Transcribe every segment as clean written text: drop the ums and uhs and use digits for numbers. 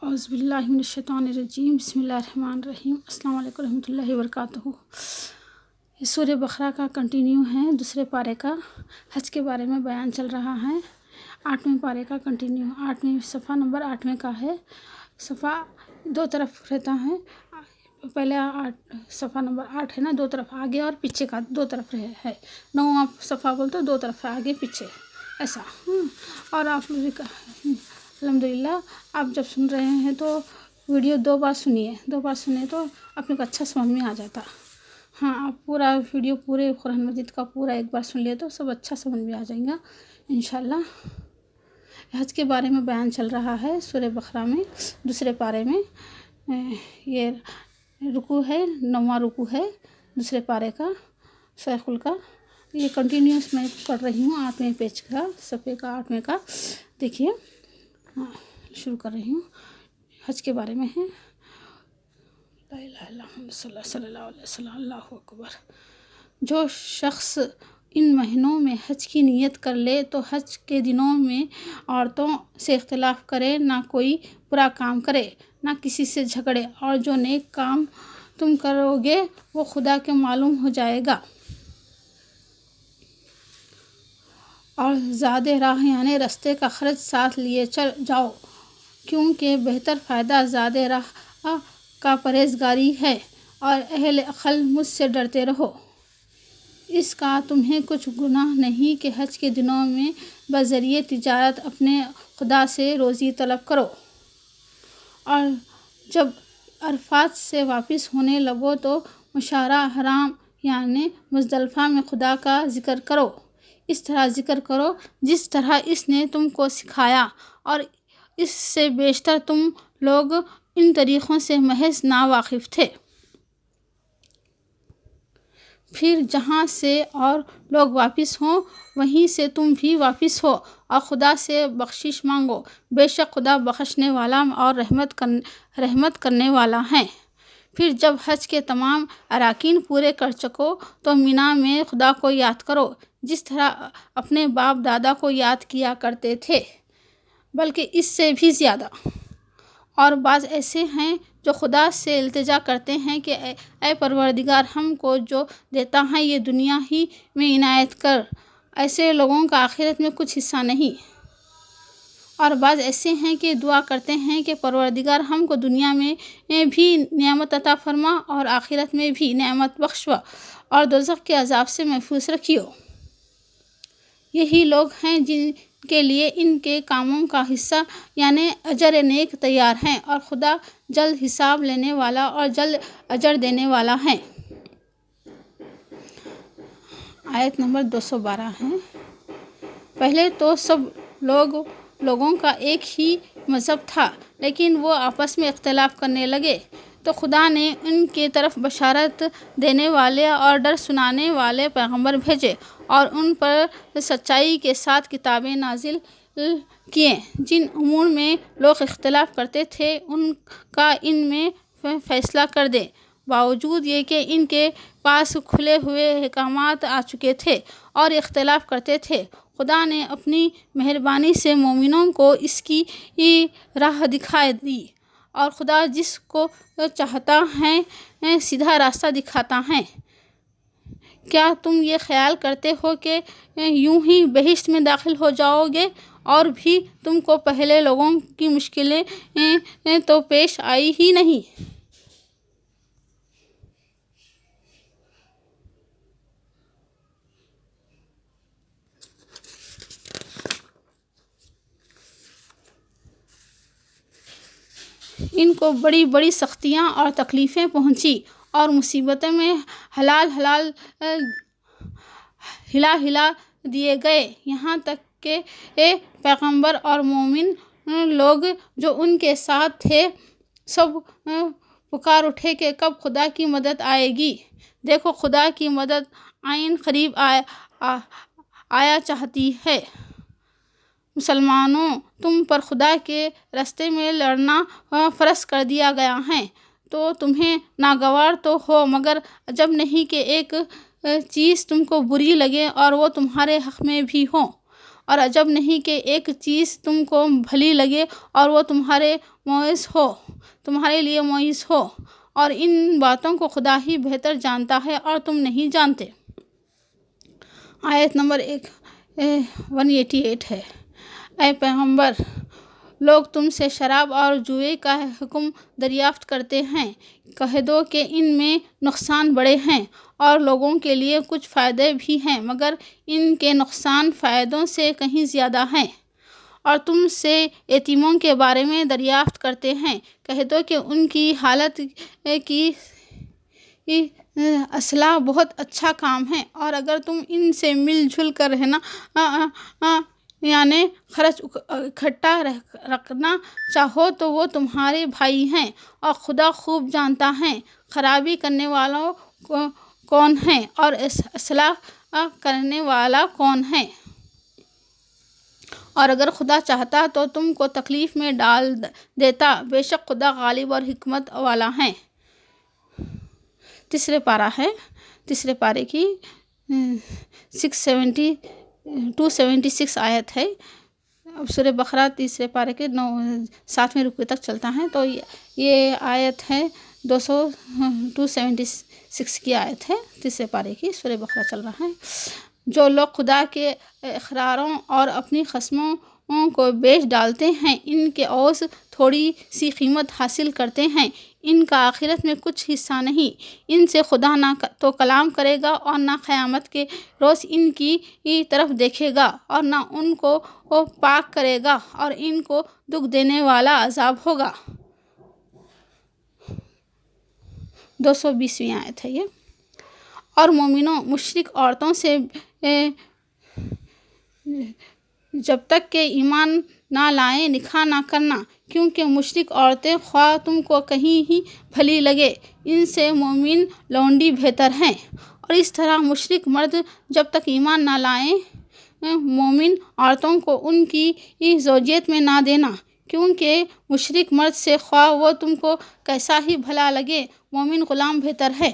اعوذ باللہ من الشیطان الرجیم، بسم اللہ الرحمن الرحیم۔ السلام علیکم ورحمۃ اللہ وبرکاتہ۔ یہ سورہ بقرہ کا کنٹینیو ہے، دوسرے پارے کا حج کے بارے میں بیان چل رہا ہے۔ 8ویں پارے کا کنٹینیو، 8ویں صفحہ نمبر 8ویں کا ہے۔ صفحہ دو طرف رہتا ہے، پہلے صفحہ نمبر 8 ہے نا، دو طرف آگے اور پیچھے کا دو طرف ہے۔ 9واں صفحہ بولتے دو طرف ہے، آگے پیچھے ایسا۔ اور آپ الحمدللہ آپ جب سن رہے ہیں تو ویڈیو دو بار سنیے تو اپنے کو اچھا سمجھ میں آ جاتا۔ ہاں، آپ پورا ویڈیو پورے قرآن مجید کا پورا ایک بار سن لیے تو سب اچھا سمجھ میں آ جائیں گا انشاءاللہ۔ حج کے بارے میں بیان چل رہا ہے سورہ بقرہ میں، دوسرے پارے میں۔ یہ رکوع ہے، 9واں رکوع ہے دوسرے پارے کا، سورہ کا۔ یہ کنٹینیوس میں پڑھ رہی ہوں 8ویں پیج کا، صفحے کا 8ویں کا۔ دیکھیے، شروع کر رہی ہوں، حج کے بارے میں ہے۔ لا الہ الا اللہ صلی اللہ علیہ وسلم، اللہ اکبر۔ جو شخص ان مہینوں میں حج کی نیت کر لے تو حج کے دنوں میں عورتوں سے اختلاف کرے، نہ کوئی برا کام کرے، نہ کسی سے جھگڑے، اور جو نیک کام تم کرو گے وہ خدا کے معلوم ہو جائے گا۔ اور زاد راہ یعنی رستے کا خرچ ساتھ لیے چل جاؤ، کیونکہ بہتر فائدہ زاد راہ کا پرہیزگاری ہے۔ اور اہل عقل، مجھ سے ڈرتے رہو۔ اس کا تمہیں کچھ گناہ نہیں کہ حج کے دنوں میں بذریعہ تجارت اپنے خدا سے روزی طلب کرو، اور جب عرفات سے واپس ہونے لگو تو مشعرہ حرام یعنی مزدلفہ میں خدا کا ذکر کرو۔ اس طرح ذکر کرو جس طرح اس نے تم کو سکھایا، اور اس سے بیشتر تم لوگ ان طریقوں سے محض ناواقف تھے۔ پھر جہاں سے اور لوگ واپس ہوں وہیں سے تم بھی واپس ہو، اور خدا سے بخشش مانگو، بے شک خدا بخشنے والا اور رحمت کرنے والا ہے۔ پھر جب حج کے تمام اراکین پورے کر چکو تو منی میں خدا کو یاد کرو، جس طرح اپنے باپ دادا کو یاد کیا کرتے تھے، بلکہ اس سے بھی زیادہ۔ اور بعض ایسے ہیں جو خدا سے التجا کرتے ہیں کہ اے پروردگار، ہم کو جو دیتا ہے یہ دنیا ہی میں عنایت کر۔ ایسے لوگوں کا آخرت میں کچھ حصہ نہیں۔ اور بعض ایسے ہیں کہ دعا کرتے ہیں کہ پروردگار، ہم کو دنیا میں بھی نعمت عطا فرما اور آخرت میں بھی نعمت بخشوا، اور دوزخ کے عذاب سے محفوظ رکھیو۔ یہی لوگ ہیں جن کے لیے ان کے کاموں کا حصہ یعنی اجر نیک تیار ہے، اور خدا جلد حساب لینے والا اور جلد اجر دینے والا ہے۔ آیت نمبر 212 ہے۔ پہلے تو سب لوگوں کا ایک ہی مذہب تھا، لیکن وہ آپس میں اختلاف کرنے لگے تو خدا نے ان کی طرف بشارت دینے والے اور ڈر سنانے والے پیغمبر بھیجے، اور ان پر سچائی کے ساتھ کتابیں نازل کیں۔ جن امور میں لوگ اختلاف کرتے تھے ان کا ان میں فیصلہ کر دے، باوجود یہ کہ ان کے پاس کھلے ہوئے احکامات آ چکے تھے اور اختلاف کرتے تھے۔ خدا نے اپنی مہربانی سے مومنوں کو اس کی راہ دکھا دی، اور خدا جس کو چاہتا ہے سیدھا راستہ دکھاتا ہے۔ کیا تم یہ خیال کرتے ہو کہ یوں ہی بہشت میں داخل ہو جاؤ گے، اور بھی تم کو پہلے لوگوں کی مشکلیں تو پیش آئی ہی نہیں؟ ان کو بڑی بڑی سختیاں اور تکلیفیں پہنچی، اور مصیبتوں میں ہلا دیے گئے، یہاں تک کہ پیغمبر اور مومن لوگ جو ان کے ساتھ تھے سب پکار اٹھے کہ کب خدا کی مدد آئے گی۔ دیکھو، خدا کی مدد عین قریب آیا چاہتی ہے۔ مسلمانوں، تم پر خدا کے راستے میں لڑنا فرض کر دیا گیا ہے، تو تمہیں ناگوار تو ہو، مگر عجب نہیں کہ ایک چیز تم کو بری لگے اور وہ تمہارے حق میں بھی ہو۔ اور عجب نہیں کہ ایک چیز تم کو بھلی لگے اور وہ تمہارے لیے معیز ہو، اور ان باتوں کو خدا ہی بہتر جانتا ہے اور تم نہیں جانتے۔ آیت نمبر 188 ہے۔ اے پیغمبر، لوگ تم سے شراب اور جوئے کا حکم دریافت کرتے ہیں، کہہ دو کہ ان میں نقصان بڑے ہیں اور لوگوں کے لیے کچھ فائدے بھی ہیں، مگر ان کے نقصان فائدوں سے کہیں زیادہ ہیں۔ اور تم سے یتیموں کے بارے میں دریافت کرتے ہیں، کہہ دو کہ ان کی حالت کی اصلاح بہت اچھا کام ہے، اور اگر تم ان سے مل جل کر رہنا یعنی خرچ اکٹھا رکھنا چاہو تو وہ تمہارے بھائی ہیں، اور خدا خوب جانتا ہے خرابی کرنے والوں کون ہیں اور اصلاح کرنے والا کون ہے۔ اور اگر خدا چاہتا تو تم کو تکلیف میں ڈال دیتا، بے شک خدا غالب اور حکمت والا ہے۔ تیسرے پارے کی 276 آیت ہے۔ اب سورہ بقرہ تیسرے پارے کے 7ویں رکوع تک چلتا ہے، تو یہ آیت ہے 276 کی آیت ہے، تیسرے پارے کی سورہ بقرہ چل رہا ہے۔ جو لوگ خدا کے اقراروں اور اپنی قسموں کو بیچ ڈالتے ہیں، ان کے عوض تھوڑی سی قیمت حاصل کرتے ہیں، ان کا آخرت میں کچھ حصہ نہیں۔ ان سے خدا نہ تو کلام کرے گا اور نہ قیامت کے روز ان کی طرف دیکھے گا، اور نہ ان کو پاک کرے گا، اور ان کو دکھ دینے والا عذاب ہوگا۔ 220ویں آیت ہے یہ۔ اور مومنوں، مشرک عورتوں سے جب تک کہ ایمان نہ لائیں نکاح نہ کرنا، کیونکہ مشرک عورتیں خواہ تم کو کہیں ہی بھلی لگے، ان سے مومن لونڈی بہتر ہیں۔ اور اس طرح مشرک مرد جب تک ایمان نہ لائیں مومن عورتوں کو ان کی زوجیت میں نہ دینا، کیونکہ مشرک مرد سے خواہ وہ تم کو کیسا ہی بھلا لگے، مومن غلام بہتر ہے۔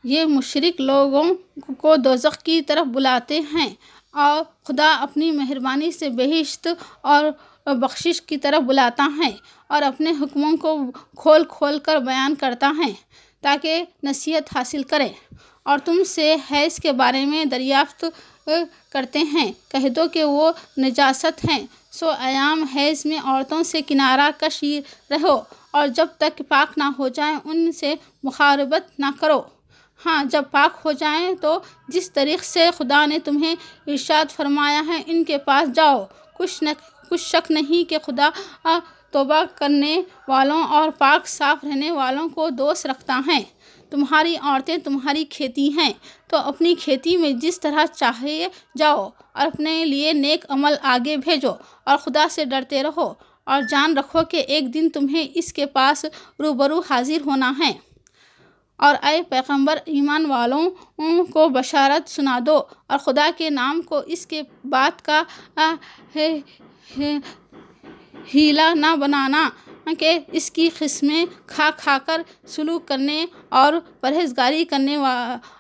یہ مشرک لوگوں کو دوزخ کی طرف بلاتے ہیں، اور خدا اپنی مہربانی سے بہشت اور بخشش کی طرف بلاتا ہے، اور اپنے حکموں کو کھول کھول کر بیان کرتا ہے تاکہ نصیحت حاصل کرے۔ اور تم سے حیض کے بارے میں دریافت کرتے ہیں، کہہ دو کہ وہ نجاست ہیں، سو ایام حیض میں عورتوں سے کنارہ کش رہو، اور جب تک پاک نہ ہو جائیں ان سے مقاربت نہ کرو۔ ہاں، جب پاک ہو جائیں تو جس طریق سے خدا نے تمہیں ارشاد فرمایا ہے ان کے پاس جاؤ۔ کچھ شک نہیں کہ خدا توبہ کرنے والوں اور پاک صاف رہنے والوں کو دوست رکھتا ہے۔ تمہاری عورتیں تمہاری کھیتی ہیں، تو اپنی کھیتی میں جس طرح چاہے جاؤ، اور اپنے لیے نیک عمل آگے بھیجو، اور خدا سے ڈرتے رہو، اور جان رکھو کہ ایک دن تمہیں اس کے پاس روبرو حاضر ہونا ہے۔ اور اے پیغمبر، ایمان والوں کو بشارت سنا دو، اور خدا کے نام کو اس کے بات کا ہیلا نہ بنانا کہ اس کی قسمیں کھا کھا کر سلوک کرنے اور پرہیزگاری کرنے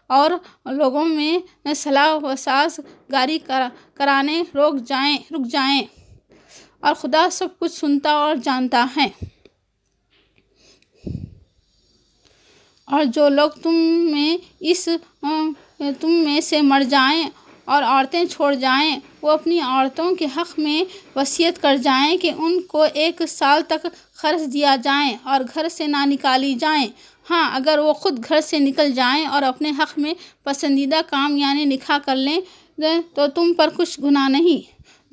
اور لوگوں میں صلاح و سازگاری کرانے رک جائیں، اور خدا سب کچھ سنتا اور جانتا ہے۔ اور جو لوگ تم میں سے مر جائیں اور عورتیں چھوڑ جائیں، وہ اپنی عورتوں کے حق میں وصیت کر جائیں کہ ان کو 1 سال تک خرچ دیا جائے اور گھر سے نہ نکالی جائیں۔ ہاں، اگر وہ خود گھر سے نکل جائیں اور اپنے حق میں پسندیدہ کام یعنی نکاح کر لیں تو تم پر کچھ گناہ نہیں۔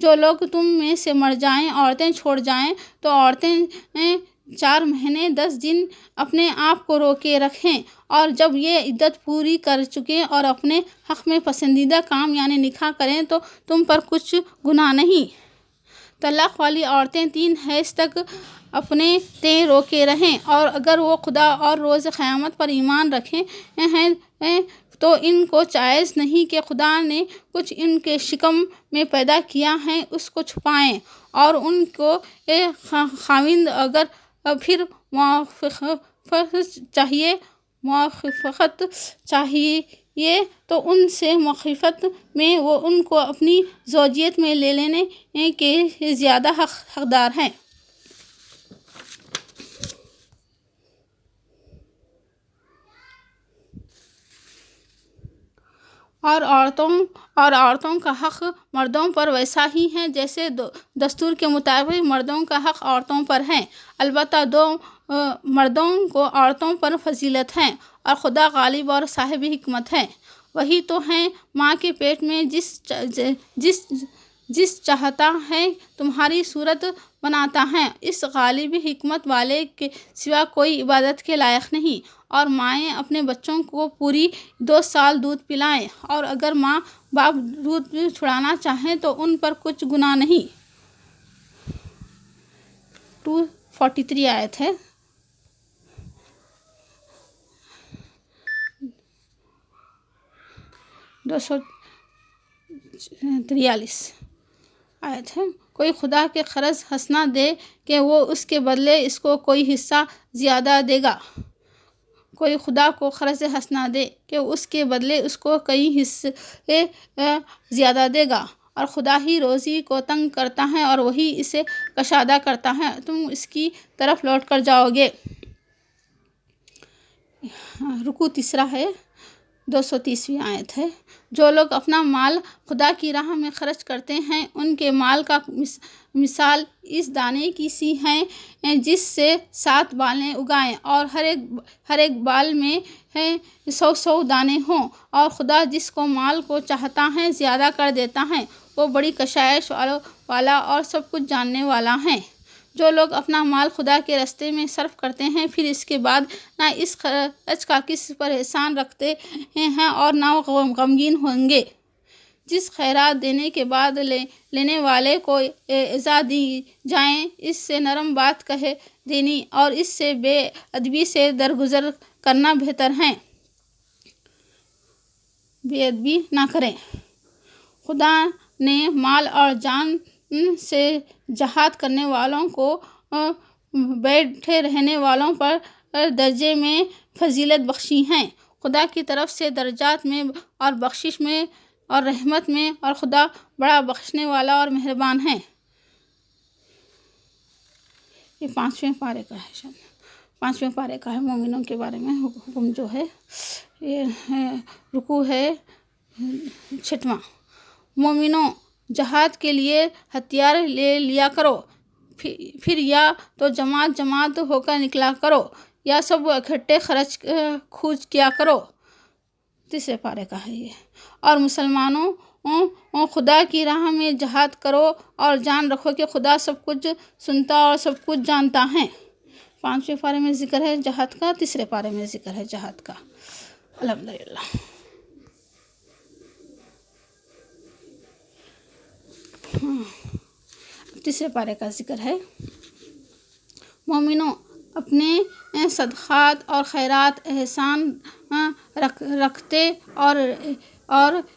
جو لوگ تم میں سے مر جائیں، عورتیں چھوڑ جائیں، تو عورتیں 4 مہینے 10 دن اپنے آپ کو روکے رکھیں، اور جب یہ عدت پوری کر چکیں اور اپنے حق میں پسندیدہ کام یعنی نکاح کریں تو تم پر کچھ گناہ نہیں۔ طلاق والی عورتیں 3 حیض تک اپنے تئیں روکے رہیں، اور اگر وہ خدا اور روز قیامت پر ایمان رکھیں ہیں تو ان کو جائز نہیں کہ خدا نے کچھ ان کے شکم میں پیدا کیا ہے اس کو چھپائیں، اور ان کو خاوند اگر پھر موافقت چاہیے تو ان سے مخالفت میں وہ ان کو اپنی زوجیت میں لے لینے کے زیادہ حقدار ہیں۔ اور عورتوں کا حق مردوں پر ویسا ہی ہے جیسے دستور کے مطابق مردوں کا حق عورتوں پر ہے، البتہ مردوں کو عورتوں پر فضیلت ہے، اور خدا غالب اور صاحب حکمت ہے۔ وہی تو ہے ماں کے پیٹ میں جس چاہتا ہے تمہاری صورت بناتا ہے، اس غالب حکمت والے کے سوا کوئی عبادت کے لائق نہیں۔ اور مائیں اپنے بچوں کو پوری 2 سال دودھ پلائیں، اور اگر ماں باپ دودھ چھڑانا چاہیں تو ان پر کچھ گناہ نہیں۔ 243 آیت ہے۔ 243 آیت ہے۔ کوئی خدا کے قرض حسنہ دے کہ وہ اس کے بدلے اس کو کوئی حصہ زیادہ دے گا۔ کوئی خدا کو قرض حسنہ دے کہ اس کے بدلے اس کو کئی حصے زیادہ دے گا، اور خدا ہی روزی کو تنگ کرتا ہے اور وہی اسے کشادہ کرتا ہے، تم اس کی طرف لوٹ کر جاؤ گے۔ رکوع تیسرا ہے۔ 230 آیت ہے۔ جو لوگ اپنا مال خدا کی راہ میں خرچ کرتے ہیں ان کے مال کا مثال اس دانے کی سی ہے جس سے 7 بالیں اگائیں اور ہر ایک بال میں 100 دانے ہوں، اور خدا جس کو مال کو چاہتا ہے زیادہ کر دیتا ہے، وہ بڑی کشائش والا اور سب کچھ جاننے والا ہے۔ جو لوگ اپنا مال خدا کے راستے میں صرف کرتے ہیں پھر اس کے بعد نہ اس خرچ کا کسی پر احسان رکھتے ہیں اور نہ غمگین ہوں گے، جس خیرات دینے کے بعد لینے والے کو ایذا دی جائے اس سے نرم بات کہہ دینی اور اس سے بے ادبی سے درگزر کرنا بہتر ہے۔ بے ادبی نہ کریں۔ خدا نے مال اور جان سے جہاد کرنے والوں کو بیٹھے رہنے والوں پر درجے میں فضیلت بخشی ہے۔ خدا کی طرف سے درجات میں اور بخشش میں اور رحمت میں، اور خدا بڑا بخشنے والا اور مہربان ہے۔ یہ 5ویں پارے کا ہے، 5ویں پارے کا ہے مومنوں کے بارے میں حکم جو ہے۔ یہ رکوع ہے 6واں۔ مومنوں، جہاد کے لیے ہتھیار لے لیا کرو، پھر یا تو جماعت ہو کر نکلا کرو یا سب اکٹھے خرچ کھوج کیا کرو۔ تیسرے پارے کا ہے یہ۔ اور مسلمانوں، خدا کی راہ میں جہاد کرو اور جان رکھو کہ خدا سب کچھ سنتا اور سب کچھ جانتا ہے۔ 5ویں پارے میں ذکر ہے جہاد کا، تیسرے پارے میں ذکر ہے جہاد کا۔ الحمدللہ۔ تیسرے پارے کا ذکر ہے۔ مومنوں، اپنے صدقات اور خیرات احسان رکھتے اور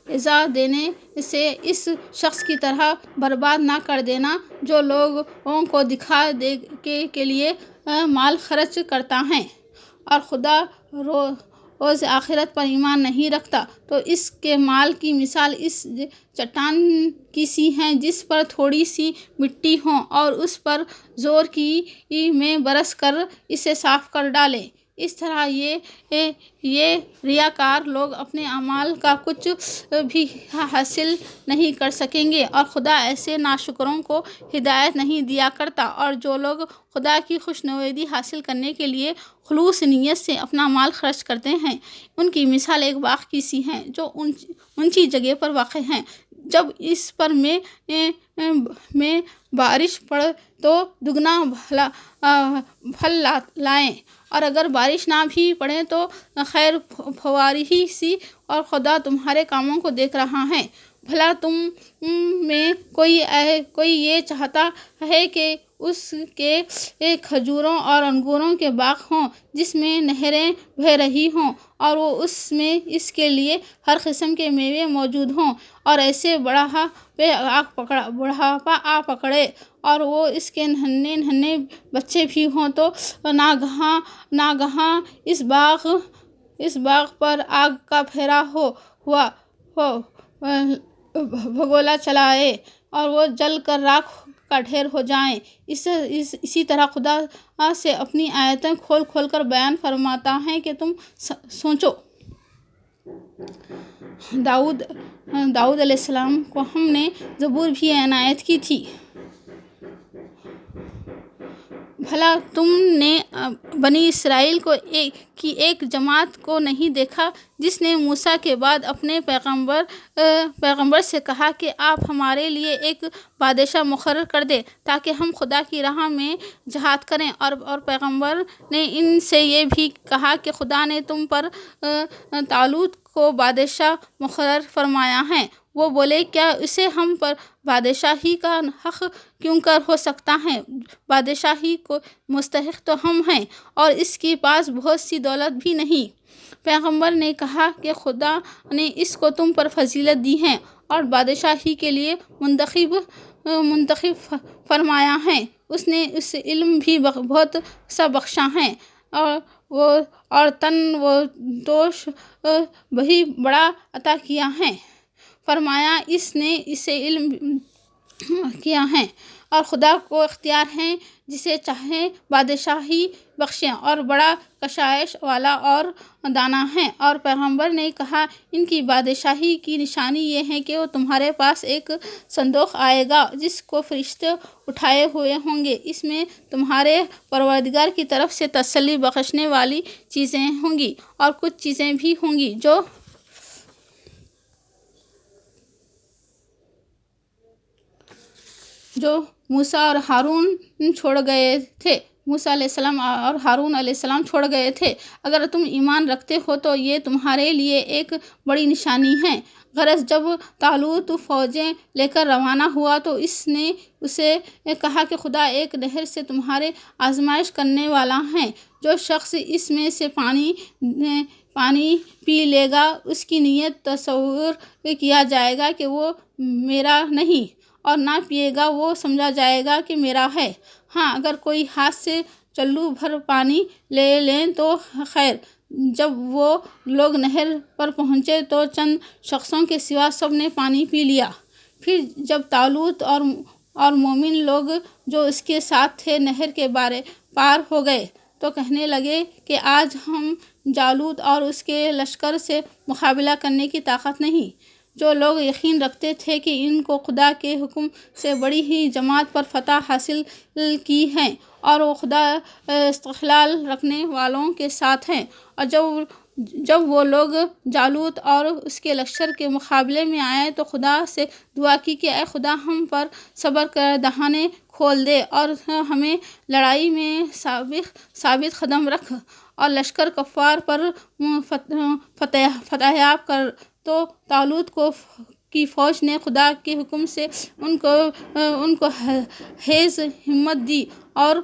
ایذا دینے سے اس شخص کی طرح برباد نہ کر دینا جو لوگوں کو دکھا دے کے لیے مال خرچ کرتا ہے اور خدا روز آخرت پر ایمان نہیں رکھتا، تو اس کے مال کی مثال اس چٹان کی سی ہے جس پر تھوڑی سی مٹی ہو اور اس پر زور کی میں برس کر اسے صاف کر ڈالے۔ اس طرح یہ ریاکار لوگ اپنے اعمال کا کچھ بھی حاصل نہیں کر سکیں گے، اور خدا ایسے ناشکروں کو ہدایت نہیں دیا کرتا۔ اور جو لوگ خدا کی خوشنودی حاصل کرنے کے لیے خلوص نیت سے اپنا مال خرچ کرتے ہیں، ان کی مثال ایک باغ کی سی ہے جو اونچی جگہ پر واقع ہے۔ جب اس پر میں بارش پڑے تو دگنا پھل لائیں، اور اگر بارش نہ بھی پڑے تو خیر فواری ہی سی، اور خدا تمہارے کاموں کو دیکھ رہا ہے۔ بھلا تم میں کوئی یہ چاہتا ہے کہ اس کے کھجوروں اور انگوروں کے باغ ہوں جس میں نہریں بہہ رہی ہوں، اور وہ اس میں اس کے لیے ہر قسم کے میوے موجود ہوں، اور ایسے بڑھاپا آ پکڑے اور وہ اس کے ننھے ننھے بچے بھی ہوں تو ناگہاں اس باغ پر آگ کا پھیرا ہوا بھگولا چلائے اور وہ جل کر راکھ کا ڈھیر ہو جائیں۔ اسی طرح خدا سے اپنی آیتیں کھول کھول کر بیان فرماتا ہے کہ تم سوچو۔ داؤد علیہ السلام کو ہم نے زبور بھی عنایت کی تھی۔ بھلا تم نے بنی اسرائیل کی ایک جماعت کو نہیں دیکھا جس نے موسیٰ کے بعد اپنے پیغمبر سے کہا کہ آپ ہمارے لیے ایک بادشاہ مقرر کر دیں تاکہ ہم خدا کی راہ میں جہاد کریں، اور پیغمبر نے ان سے یہ بھی کہا کہ خدا نے تم پر طالوت کو بادشاہ مقرر فرمایا ہے۔ وہ بولے، کیا اسے ہم پر بادشاہی کا حق کیوں کر ہو سکتا ہے؟ بادشاہی کو مستحق تو ہم ہیں اور اس کے پاس بہت سی دولت بھی نہیں۔ پیغمبر نے کہا کہ خدا نے اس کو تم پر فضیلت دی ہے اور بادشاہی کے لیے منتخب فرمایا ہے۔ اس نے اس علم بھی بہت سا بخشا ہے اور تن و دوش بھی بڑا عطا کیا ہے۔ فرمایا، اس نے اسے علم کیا ہے اور خدا کو اختیار ہے جسے چاہے بادشاہی بخشے، اور بڑا کشائش والا اور دانا ہے۔ اور پیغمبر نے کہا، ان کی بادشاہی کی نشانی یہ ہے کہ وہ تمہارے پاس ایک صندوق آئے گا جس کو فرشتے اٹھائے ہوئے ہوں گے، اس میں تمہارے پروردگار کی طرف سے تسلی بخشنے والی چیزیں ہوں گی، اور کچھ چیزیں بھی ہوں گی جو موسیٰ اور ہارون چھوڑ گئے تھے۔ موسیٰ علیہ السلام اور ہارون علیہ السلام چھوڑ گئے تھے۔ اگر تم ایمان رکھتے ہو تو یہ تمہارے لیے ایک بڑی نشانی ہے۔ غرض جب طالوت فوجیں لے کر روانہ ہوا تو اس نے اسے کہا کہ خدا ایک نہر سے تمہارے آزمائش کرنے والا ہے۔ جو شخص اس میں سے پانی پی لے گا اس کی نیت تصور کیا جائے گا کہ وہ میرا نہیں، اور نہ پیے گا وہ سمجھا جائے گا کہ میرا ہے۔ ہاں، اگر کوئی ہاتھ سے چلو بھر پانی لے لیں تو خیر۔ جب وہ لوگ نہر پر پہنچے تو چند شخصوں کے سوا سب نے پانی پی لیا۔ پھر جب طالوت اور مومن لوگ جو اس کے ساتھ تھے نہر کے پار ہو گئے تو کہنے لگے کہ آج ہم جالوت اور اس کے لشکر سے مقابلہ کرنے کی طاقت نہیں۔ جو لوگ یقین رکھتے تھے کہ ان کو خدا کے حکم سے بڑی ہی جماعت پر فتح حاصل کی ہے اور وہ خدا استقلال رکھنے والوں کے ساتھ ہیں، اور جب وہ لوگ جالوت اور اس کے لشکر کے مقابلے میں آئے تو خدا سے دعا کی کہ اے خدا ہم پر صبر کر دہانے کھول دے اور ہمیں لڑائی میں ثابت قدم رکھ اور لشکر کفار پر فتح یاب کر۔ تو طالوت کی فوج نے خدا کے حکم سے ان کو حیض ہمت دی اور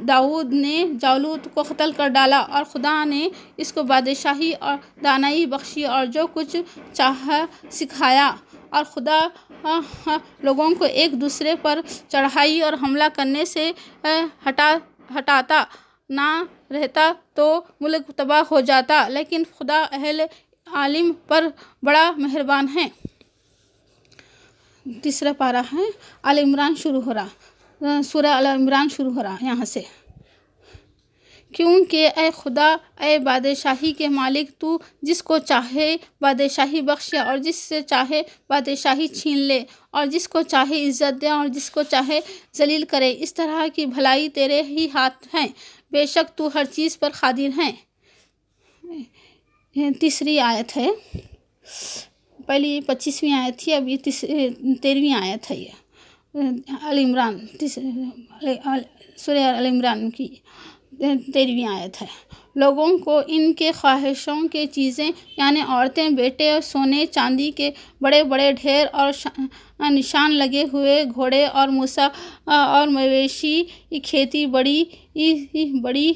داؤد نے جالوت کو قتل کر ڈالا، اور خدا نے اس کو بادشاہی اور دانائی بخشی اور جو کچھ چاہا سکھایا، اور خدا لوگوں کو ایک دوسرے پر چڑھائی اور حملہ کرنے سے ہٹاتا نہ رہتا تو ملک تباہ ہو جاتا، لیکن خدا اہل عالم پر بڑا مہربان ہے۔ تیسرا پارہ ہے سورہ آل عمران شروع ہو رہا یہاں سے۔ کیونکہ اے خدا، اے بادشاہی کے مالک، تو جس کو چاہے بادشاہی بخشے اور جس سے چاہے بادشاہی چھین لے، اور جس کو چاہے عزت دے اور جس کو چاہے ذلیل کرے۔ اس طرح کی بھلائی تیرے ہی ہاتھ ہے، بے شک تو ہر چیز پر قادر ہے۔ تیسری آیت ہے، پہلی 25ویں آیت تھی، اب یہ 13ویں آیت ہے۔ سورہ آل عمران کی 13ویں آیت ہے۔ لوگوں کو ان کے خواہشوں کے چیزیں یعنی عورتیں، بیٹے، سونے چاندی کے بڑے بڑے ڈھیر اور نشان لگے ہوئے گھوڑے اور مویشی کھیتی بڑی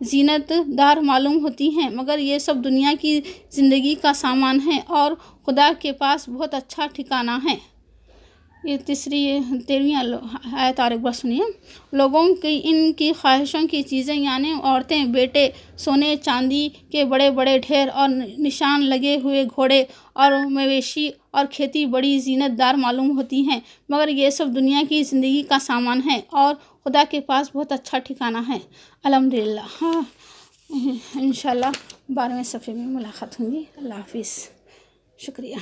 زینت دار معلوم ہوتی ہیں، مگر یہ سب دنیا کی زندگی کا سامان ہے اور خدا کے پاس بہت اچھا ٹھکانہ ہے۔ یہ 13ویں آیت اور ایک بار سنیے. لوگوں کی ان کی خواہشوں کی چیزیں یعنی عورتیں، بیٹے، سونے چاندی کے بڑے بڑے ڈھیر اور نشان لگے ہوئے گھوڑے اور مویشی اور کھیتی بڑی زینت دار معلوم ہوتی ہیں، مگر یہ سب دنیا کی زندگی کا سامان ہے اور خدا کے پاس بہت اچھا ٹھکانہ ہے. الحمدللہ. انشاءاللہ 12ویں صفحے میں ملاقات ہوگی. اللہ حافظ. شکریہ.